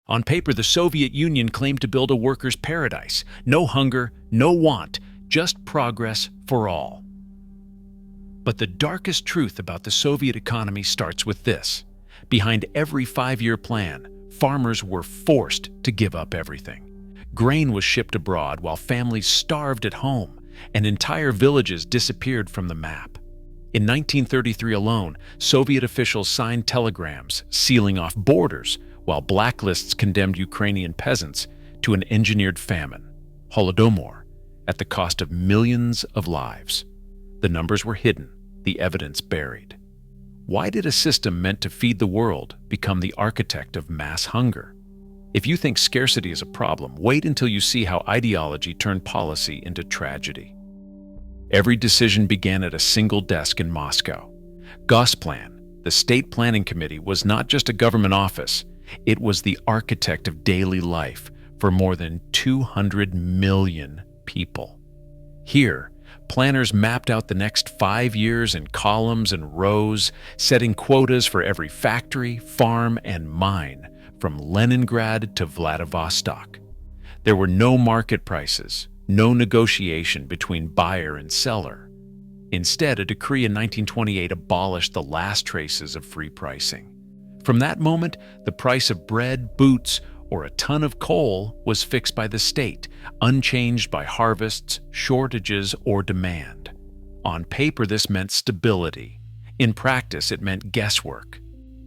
On paper, the Soviet Union claimed to build a workers' paradise. No hunger, no want, just progress for all. But the darkest truth about the Soviet economy starts with this. Behind every 5-year plan, farmers were forced to give up everything. Grain was shipped abroad while families starved at home, and entire villages disappeared from the map. In 1933 alone, Soviet officials signed telegrams sealing off borders, while blacklists condemned Ukrainian peasants to an engineered famine, Holodomor, at the cost of millions of lives. The numbers were hidden, the evidence buried. Why did a system meant to feed the world become the architect of mass hunger? If you think scarcity is a problem, wait until you see how ideology turned policy into tragedy. Every decision began at a single desk in Moscow. Gosplan, the state planning committee, was not just a government office. It was the architect of daily life for more than 200 million people. Here, planners mapped out the next 5 years in columns and rows, setting quotas for every factory, farm, and mine, from Leningrad to Vladivostok. There were no market prices, no negotiation between buyer and seller. Instead, a decree in 1928 abolished the last traces of free pricing. From that moment, the price of bread, boots, or a ton of coal was fixed by the state, unchanged by harvests, shortages, or demand. On paper, this meant stability. In practice, it meant guesswork.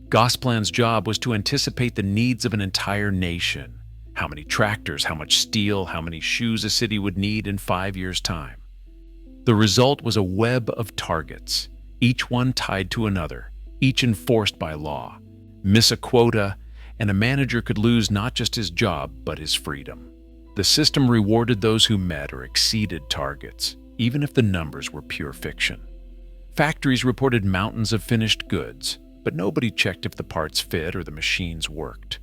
Gosplan's job was to anticipate the needs of an entire nation. How many tractors, how much steel, how many shoes a city would need in 5 years' time. The result was a web of targets, each one tied to another, each enforced by law. Miss a quota, and a manager could lose not just his job, but his freedom. The system rewarded those who met or exceeded targets, even if the numbers were pure fiction. Factories reported mountains of finished goods, but nobody checked if the parts fit or the machines worked.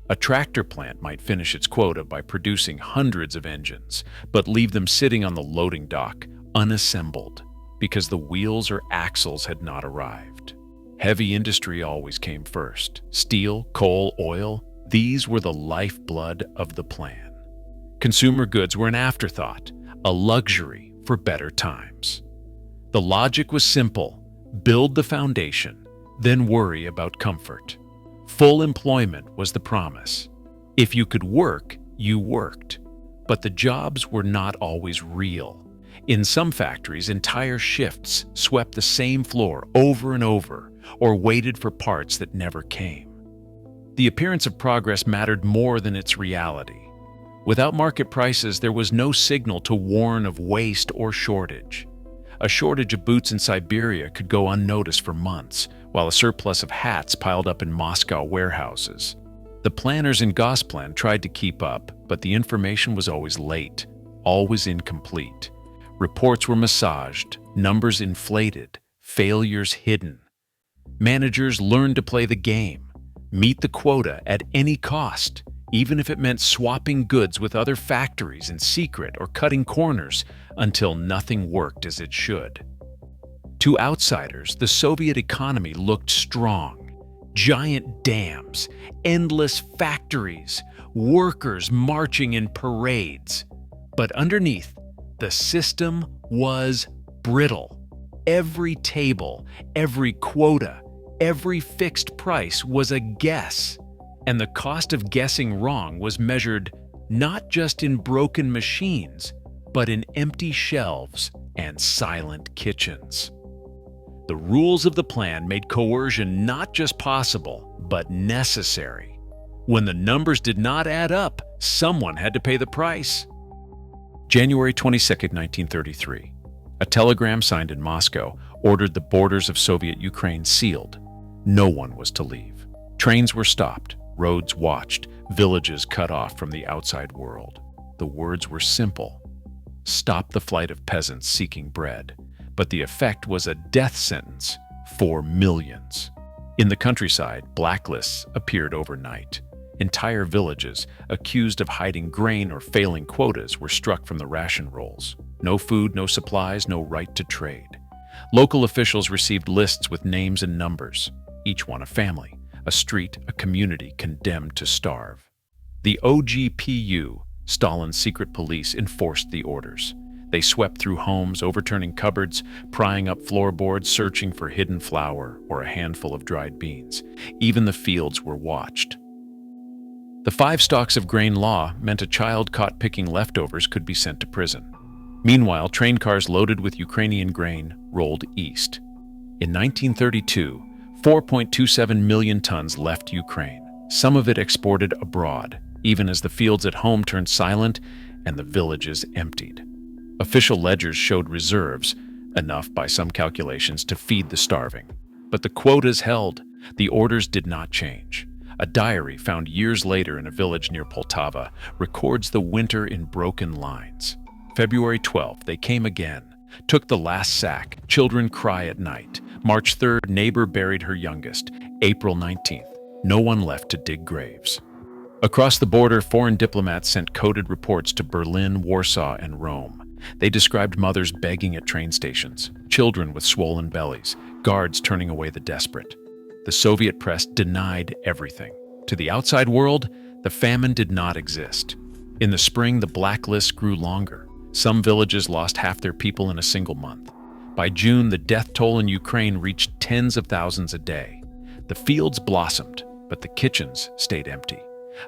A tractor plant might finish its quota by producing hundreds of engines, but leave them sitting on the loading dock, unassembled, because the wheels or axles had not arrived. Heavy industry always came first. Steel, coal, oil, these were the lifeblood of the plan. Consumer goods were an afterthought, a luxury for better times. The logic was simple: build the foundation, then worry about comfort. Full employment was the promise. If you could work, you worked. But the jobs were not always real. In some factories, entire shifts swept the same floor over and over, or waited for parts that never came. The appearance of progress mattered more than its reality. Without market prices, there was no signal to warn of waste or shortage. A shortage of boots in Siberia could go unnoticed for months, while a surplus of hats piled up in Moscow warehouses. The planners in Gosplan tried to keep up, but the information was always late, always incomplete. Reports were massaged, numbers inflated, failures hidden. Managers learned to play the game, meet the quota at any cost, even if it meant swapping goods with other factories in secret or cutting corners until nothing worked as it should. To outsiders, the Soviet economy looked strong. Giant dams, endless factories, workers marching in parades. But underneath, the system was brittle. Every table, every quota, every fixed price was a guess. And the cost of guessing wrong was measured not just in broken machines, but in empty shelves and silent kitchens. The rules of the plan made coercion not just possible, but necessary. When the numbers did not add up, someone had to pay the price. January 22, 1933. A telegram signed in Moscow ordered the borders of Soviet Ukraine sealed. No one was to leave. Trains were stopped, roads watched, villages cut off from the outside world. The words were simple: stop the flight of peasants seeking bread. But the effect was a death sentence for millions. In the countryside, blacklists appeared overnight. Entire villages, accused of hiding grain or failing quotas, were struck from the ration rolls. No food, no supplies, no right to trade. Local officials received lists with names and numbers, each one a family, a street, a community condemned to starve. The OGPU, Stalin's secret police, enforced the orders. They swept through homes, overturning cupboards, prying up floorboards, searching for hidden flour or a handful of dried beans. Even the fields were watched. The 5 stalks of grain law meant a child caught picking leftovers could be sent to prison. Meanwhile, train cars loaded with Ukrainian grain rolled east. In 1932, 4.27 million tons left Ukraine, some of it exported abroad, even as the fields at home turned silent and the villages emptied. Official ledgers showed reserves, enough by some calculations to feed the starving. But the quotas held. The orders did not change. A diary found years later in a village near Poltava records the winter in broken lines. February 12th, they came again. Took the last sack. Children cry at night. March 3rd, neighbor buried her youngest. April 19th, no one left to dig graves. Across the border, foreign diplomats sent coded reports to Berlin, Warsaw, and Rome. They described mothers begging at train stations, children with swollen bellies, guards turning away the desperate. The Soviet press denied everything. To the outside world, the famine did not exist. In the spring, the blacklist grew longer. Some villages lost half their people in a single month. By June, the death toll in Ukraine reached tens of thousands a day. The fields blossomed, but the kitchens stayed empty.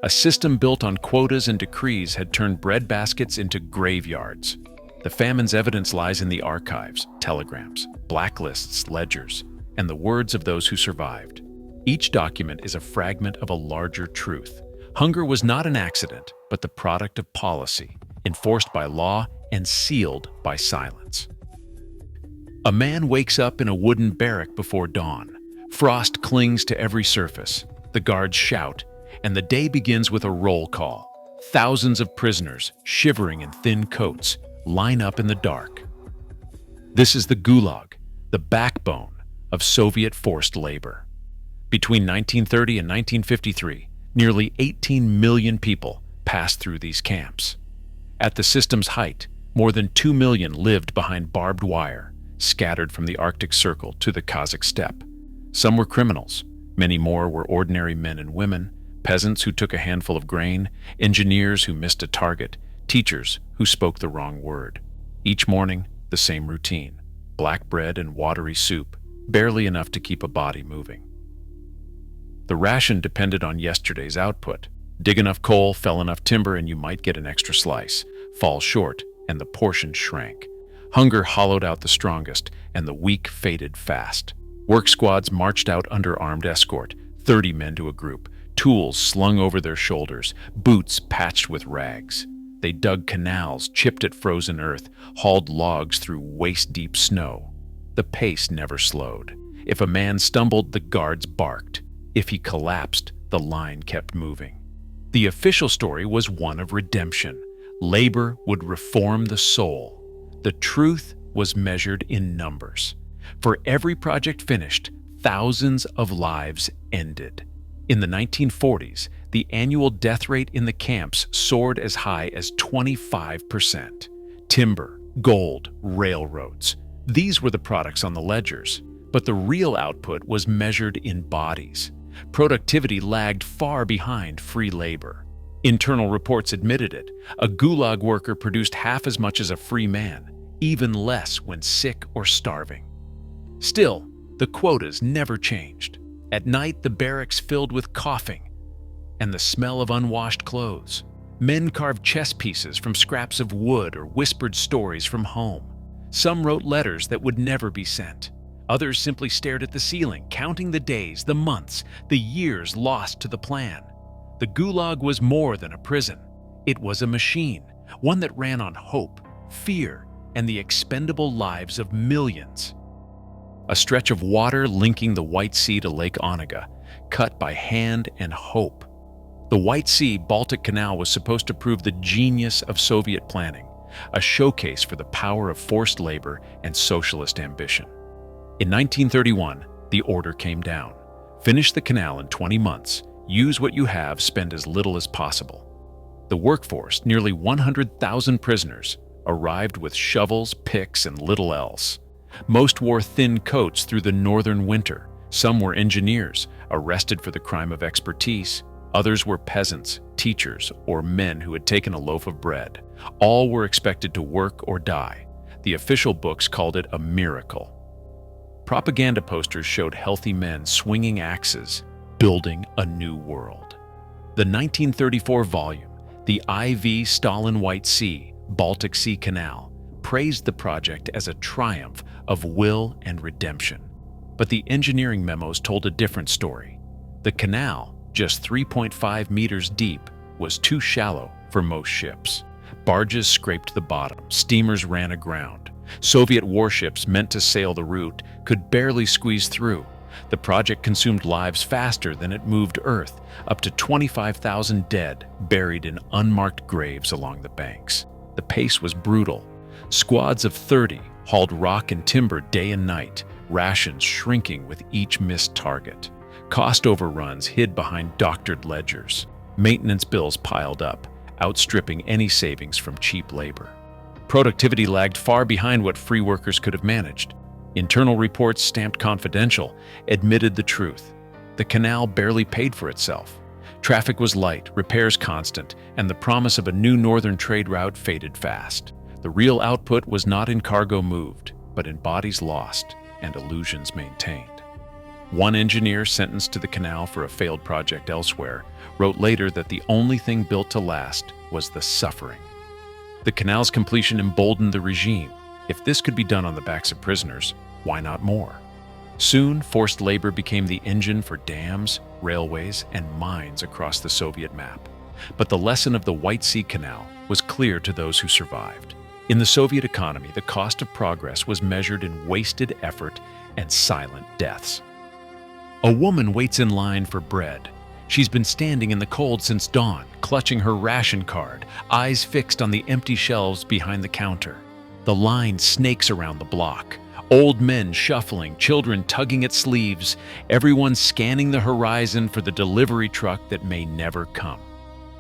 A system built on quotas and decrees had turned bread baskets into graveyards. The famine's evidence lies in the archives, telegrams, blacklists, ledgers, and the words of those who survived. Each document is a fragment of a larger truth. Hunger was not an accident, but the product of policy, enforced by law and sealed by silence. A man wakes up in a wooden barrack before dawn. Frost clings to every surface. The guards shout, and the day begins with a roll call. Thousands of prisoners, shivering in thin coats, line up in the dark. This is the Gulag, the backbone of Soviet forced labor. Between 1930 and 1953, nearly 18 million people passed through these camps. At the system's height, more than 2 million lived behind barbed wire, scattered from the Arctic Circle to the Kazakh steppe. Some were criminals. Many more were ordinary men and women, peasants who took a handful of grain, engineers who missed a target, teachers who spoke the wrong word. Each morning, the same routine: black bread and watery soup, barely enough to keep a body moving. The ration depended on yesterday's output. Dig enough coal, fell enough timber, and you might get an extra slice. Fall short, and the portion shrank. Hunger hollowed out the strongest, and the weak faded fast. Work squads marched out under armed escort, 30 men to a group, tools slung over their shoulders, boots patched with rags. They dug canals, chipped at frozen earth, hauled logs through waist-deep snow. The pace never slowed. If a man stumbled, the guards barked. If he collapsed, the line kept moving. The official story was one of redemption. Labor would reform the soul. The truth was measured in numbers. For every project finished, thousands of lives ended. In the 1940s, the annual death rate in the camps soared as high as 25%. Timber, gold, railroads. These were the products on the ledgers, but the real output was measured in bodies. Productivity lagged far behind free labor. Internal reports admitted it. A Gulag worker produced half as much as a free man, even less when sick or starving. Still, the quotas never changed. At night, the barracks filled with coughing and the smell of unwashed clothes. Men carved chess pieces from scraps of wood or whispered stories from home. Some wrote letters that would never be sent. Others simply stared at the ceiling, counting the days, the months, the years lost to the plan. The Gulag was more than a prison. It was a machine, one that ran on hope, fear, and the expendable lives of millions. A stretch of water linking the White Sea to Lake Onega, cut by hand and hope. The White Sea-Baltic Canal was supposed to prove the genius of Soviet planning, a showcase for the power of forced labor and socialist ambition. In 1931, the order came down. Finish the canal in 20 months, use what you have, spend as little as possible. The workforce, nearly 100,000 prisoners, arrived with shovels, picks, and little else. Most wore thin coats through the northern winter. Some were engineers, arrested for the crime of expertise. Others were peasants, teachers, or men who had taken a loaf of bread. All were expected to work or die. The official books called it a miracle. Propaganda posters showed healthy men swinging axes, building a new world. The 1934 volume, The IV Stalin White Sea, Baltic Sea Canal, praised the project as a triumph of will and redemption. But the engineering memos told a different story. The canal, just 3.5 meters deep, was too shallow for most ships. Barges scraped the bottom, steamers ran aground. Soviet warships meant to sail the route could barely squeeze through. The project consumed lives faster than it moved Earth, up to 25,000 dead buried in unmarked graves along the banks. The pace was brutal. Squads of 30 hauled rock and timber day and night, rations shrinking with each missed target. Cost overruns hid behind doctored ledgers. Maintenance bills piled up, outstripping any savings from cheap labor. Productivity lagged far behind what free workers could have managed. Internal reports, stamped confidential, admitted the truth. The canal barely paid for itself. Traffic was light, repairs constant, and the promise of a new northern trade route faded fast. The real output was not in cargo moved, but in bodies lost and illusions maintained. One engineer sentenced to the canal for a failed project elsewhere wrote later that the only thing built to last was the suffering. The canal's completion emboldened the regime. If this could be done on the backs of prisoners, why not more? Soon, forced labor became the engine for dams, railways, and mines across the Soviet map. But the lesson of the White Sea Canal was clear to those who survived. In the Soviet economy, the cost of progress was measured in wasted effort and silent deaths. A woman waits in line for bread. She's been standing in the cold since dawn, clutching her ration card, eyes fixed on the empty shelves behind the counter. The line snakes around the block. Old men shuffling, children tugging at sleeves, everyone scanning the horizon for the delivery truck that may never come.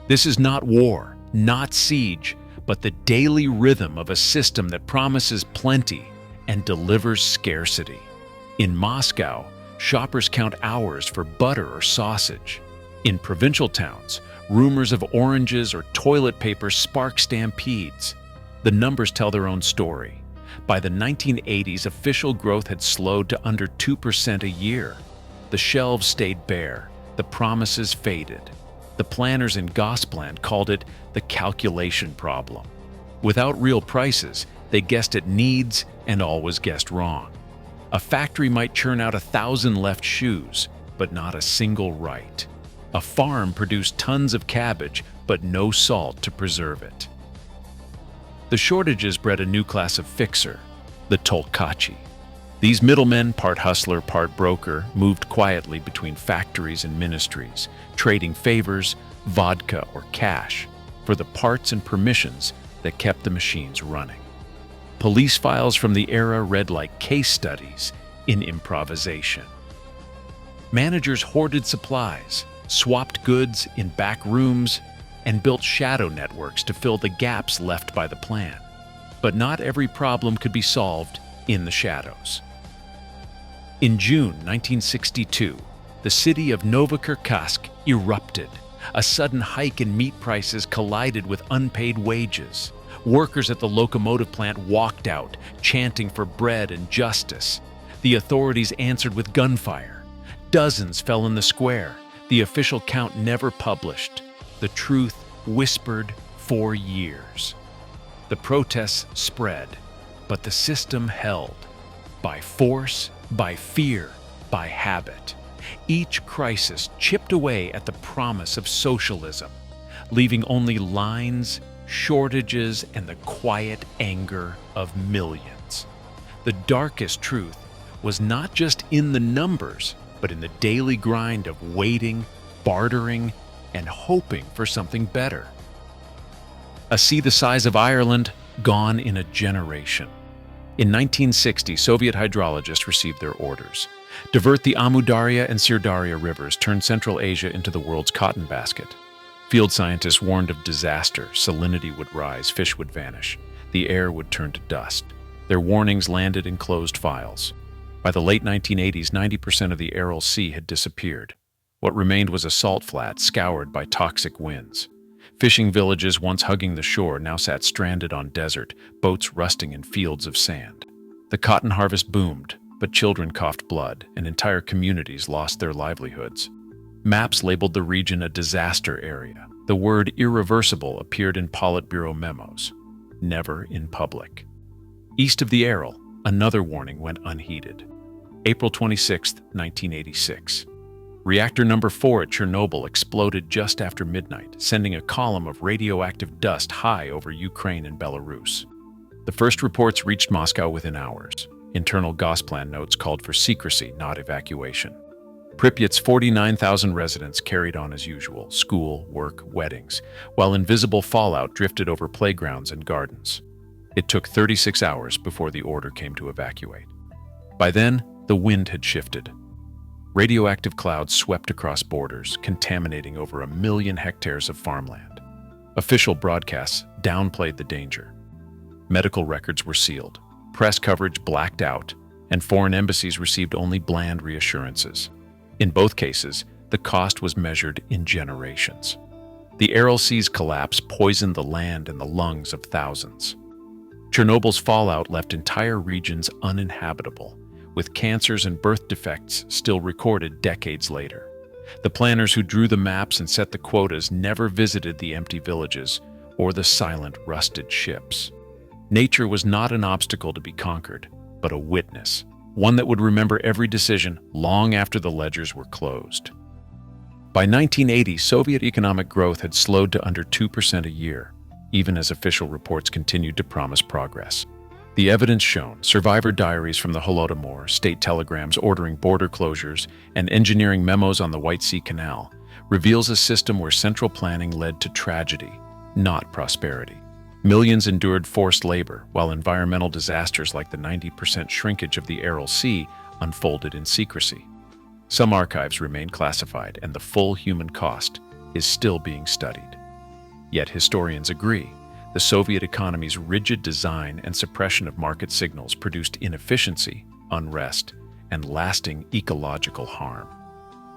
This is not war, not siege, but the daily rhythm of a system that promises plenty and delivers scarcity. In Moscow, shoppers count hours for butter or sausage. In provincial towns, rumors of oranges or toilet paper spark stampedes. The numbers tell their own story. By the 1980s, official growth had slowed to under 2% a year. The shelves stayed bare, the promises faded. The planners in Gosplan called it the calculation problem. Without real prices, they guessed at needs and always guessed wrong. A factory might churn out 1,000 left shoes, but not a single right. A farm produced tons of cabbage, but no salt to preserve it. The shortages bred a new class of fixer, the tolkachi. These middlemen, part hustler, part broker, moved quietly between factories and ministries, trading favors, vodka, or cash for the parts and permissions that kept the machines running. Police files from the era read like case studies in improvisation. Managers hoarded supplies, swapped goods in back rooms, and built shadow networks to fill the gaps left by the plan. But not every problem could be solved in the shadows. In June 1962, the city of Novokirkatsk erupted. A sudden hike in meat prices collided with unpaid wages. Workers at the locomotive plant walked out, chanting for bread and justice. The authorities answered with gunfire. Dozens fell in the square. The official count never published. The truth whispered for years. The protests spread, but the system held. By force, by fear, by habit. Each crisis chipped away at the promise of socialism, leaving only lines, shortages, and the quiet anger of millions. The darkest truth was not just in the numbers, but in the daily grind of waiting, bartering, and hoping for something better. A sea the size of Ireland, gone in a generation. In 1960, Soviet hydrologists received their orders. Divert the Amu Darya and Syr Darya rivers, turn Central Asia into the world's cotton basket. Field scientists warned of disaster. Salinity would rise, fish would vanish. The air would turn to dust. Their warnings landed in closed files. By the late 1980s, 90% of the Aral Sea had disappeared. What remained was a salt flat scoured by toxic winds. Fishing villages once hugging the shore now sat stranded on desert, boats rusting in fields of sand. The cotton harvest boomed, but children coughed blood, and entire communities lost their livelihoods. Maps labeled the region a disaster area. The word irreversible appeared in Politburo memos, never in public. East of the Aral, another warning went unheeded. April 26, 1986. Reactor number 4 at Chernobyl exploded just after midnight, sending a column of radioactive dust high over Ukraine and Belarus. The first reports reached Moscow within hours. Internal Gosplan notes called for secrecy, not evacuation. Pripyat's 49,000 residents carried on as usual, school, work, weddings, while invisible fallout drifted over playgrounds and gardens. It took 36 hours before the order came to evacuate. By then, the wind had shifted. Radioactive clouds swept across borders, contaminating over 1 million hectares of farmland. Official broadcasts downplayed the danger. Medical records were sealed, press coverage blacked out, and foreign embassies received only bland reassurances. In both cases, the cost was measured in generations. The Aral Sea's collapse poisoned the land and the lungs of thousands. Chernobyl's fallout left entire regions uninhabitable, with cancers and birth defects still recorded decades later. The planners who drew the maps and set the quotas never visited the empty villages or the silent, rusted ships. Nature was not an obstacle to be conquered, but a witness, one that would remember every decision long after the ledgers were closed. By 1980, Soviet economic growth had slowed to under 2% a year, even as official reports continued to promise progress. The evidence shown, survivor diaries from the Holodomor, state telegrams ordering border closures, and engineering memos on the White Sea Canal, reveals a system where central planning led to tragedy, not prosperity. Millions endured forced labor, while environmental disasters like the 90% shrinkage of the Aral Sea unfolded in secrecy. Some archives remain classified, and the full human cost is still being studied. Yet historians agree, the Soviet economy's rigid design and suppression of market signals produced inefficiency, unrest, and lasting ecological harm.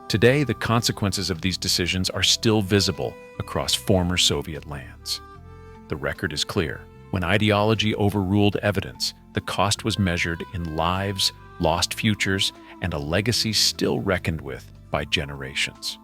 Today, the consequences of these decisions are still visible across former Soviet lands. The record is clear. When ideology overruled evidence, the cost was measured in lives, lost futures, and a legacy still reckoned with by generations.